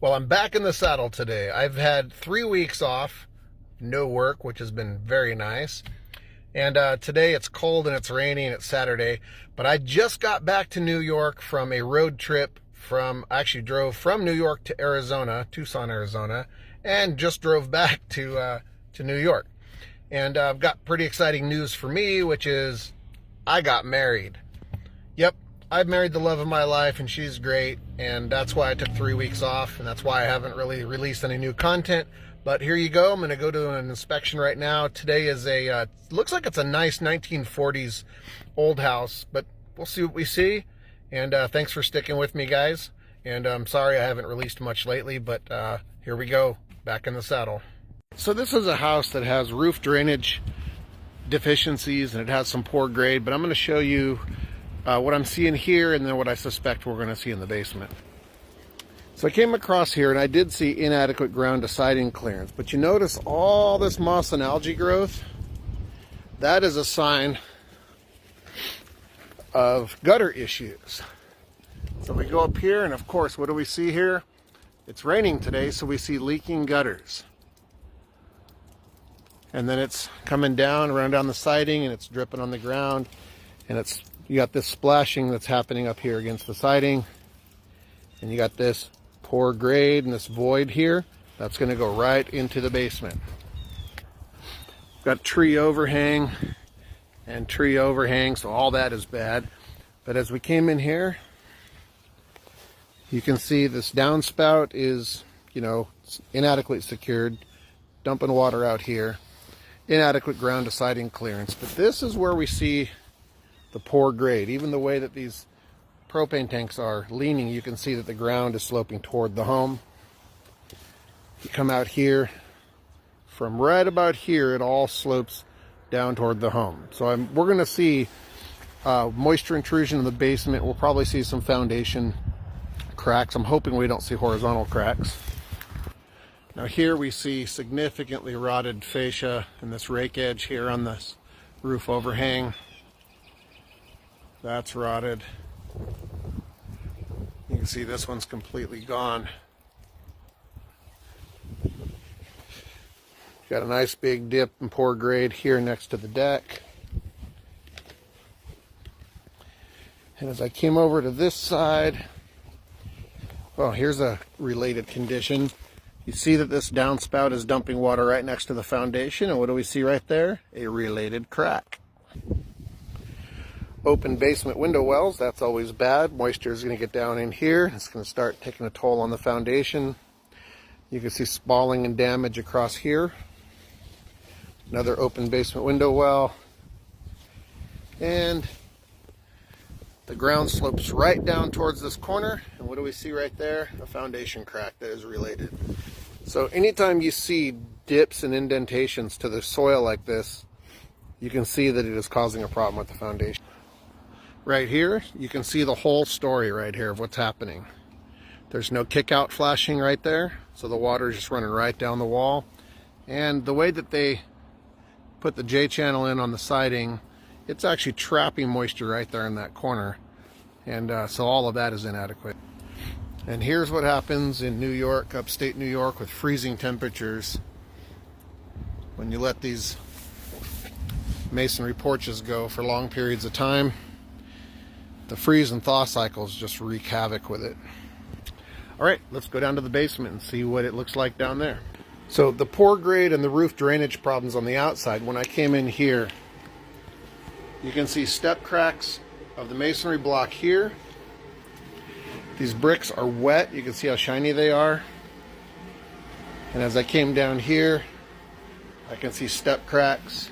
Well, I'm back in the saddle today. I've had 3 weeks off, no work, which has been very nice. And today it's cold and it's rainy and it's Saturday. But I just got back to New York from a road trip I actually drove from New York to Arizona, Tucson, Arizona, and just drove back to New York. And I've got pretty exciting news for me, which is I got married. Yep, I've married the love of my life, and she's great, and that's why I took 3 weeks off, and that's why I haven't really released any new content. But here you go. I'm going to go to an inspection right now. Today is looks like it's a nice 1940s old house, but we'll see what we see. And thanks for sticking with me, guys. And I'm sorry I haven't released much lately, but here we go, back in the saddle. So this is a house that has roof drainage deficiencies, and it has some poor grade, but I'm going to show you what I'm seeing here and then what I suspect we're going to see in the basement. So I came across here and I did see inadequate ground to siding clearance, but you notice all this moss and algae growth? That is a sign of gutter issues. So we go up here, and of course, what do we see here? It's raining today, so we see leaking gutters. And then it's coming down, running down the siding, and it's dripping on the ground, and you got this splashing that's happening up here against the siding, and you got this poor grade and this void here that's going to go right into the basement. Got tree overhang and tree overhang, so all that is bad. But as we came in here, you can see this downspout is, inadequately secured, dumping water out here. Inadequate ground to siding clearance. But this is where we see the poor grade. Even the way that these propane tanks are leaning, you can see that the ground is sloping toward the home. You come out here, from right about here, it all slopes down toward the home. So we're going to see moisture intrusion in the basement. We'll probably see some foundation cracks. I'm hoping we don't see horizontal cracks. Now here we see significantly rotted fascia in this rake edge here on this roof overhang. That's rotted. You can see this one's completely gone. Got a nice big dip and poor grade here next to the deck. And as I came over to this side, well, here's a related condition. You see that this downspout is dumping water right next to the foundation, and what do we see right there? A related crack. Open basement window wells, that's always bad. Moisture is going to get down in here. It's going to start taking a toll on the foundation. You can see spalling and damage across here. Another open basement window well. And the ground slopes right down towards this corner. And what do we see right there? A foundation crack that is related. So anytime you see dips and indentations to the soil like this, you can see that it is causing a problem with the foundation. Right here, you can see the whole story right here of what's happening. There's no kick out flashing right there, so the water is just running right down the wall. And the way that they put the J-channel in on the siding, it's actually trapping moisture right there in that corner. And so all of that is inadequate. And here's what happens in New York, upstate New York, with freezing temperatures. When you let these masonry porches go for long periods of time, the freeze and thaw cycles just wreak havoc with it. All right, let's go down to the basement and see what it looks like down there. So the poor grade and the roof drainage problems on the outside, when I came in here, you can see step cracks of the masonry block here. These bricks are wet. You can see how shiny they are. And as I came down here, I can see step cracks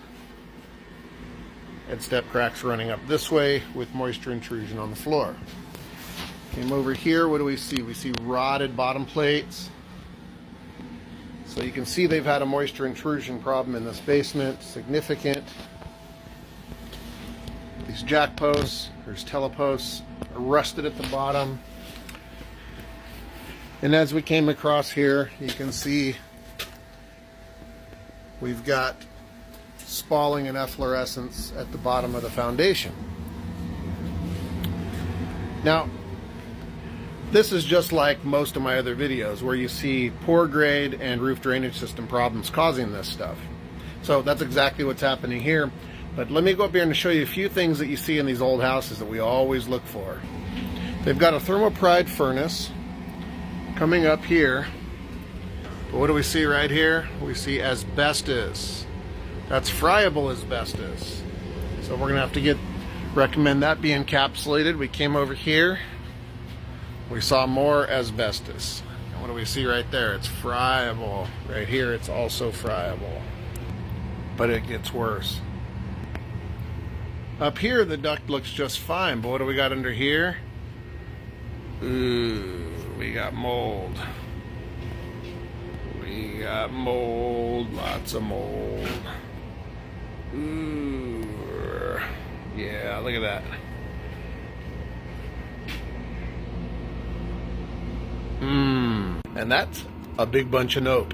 and step cracks running up this way with moisture intrusion on the floor. Came over here, what do we see? We see rotted bottom plates. So you can see they've had a moisture intrusion problem in this basement, significant. These jack posts, there's teleposts, are rusted at the bottom. And as we came across here, you can see we've got spalling and efflorescence at the bottom of the foundation. Now, This is just like most of my other videos where you see poor grade and roof drainage system problems causing this stuff. So that's exactly what's happening here. But let me go up here and show you a few things that you see in these old houses that we always look for. They've got a thermopride furnace coming up here. But what do we see right here? We see asbestos. That's friable asbestos. So we're gonna have to recommend that be encapsulated. We came over here, we saw more asbestos. And what do we see right there? It's friable. Right here, it's also friable. But it gets worse. Up here, the duct looks just fine, but what do we got under here? Ooh, we got mold. We got mold, lots of mold. Ooh, yeah, look at that. And that's a big bunch of nope.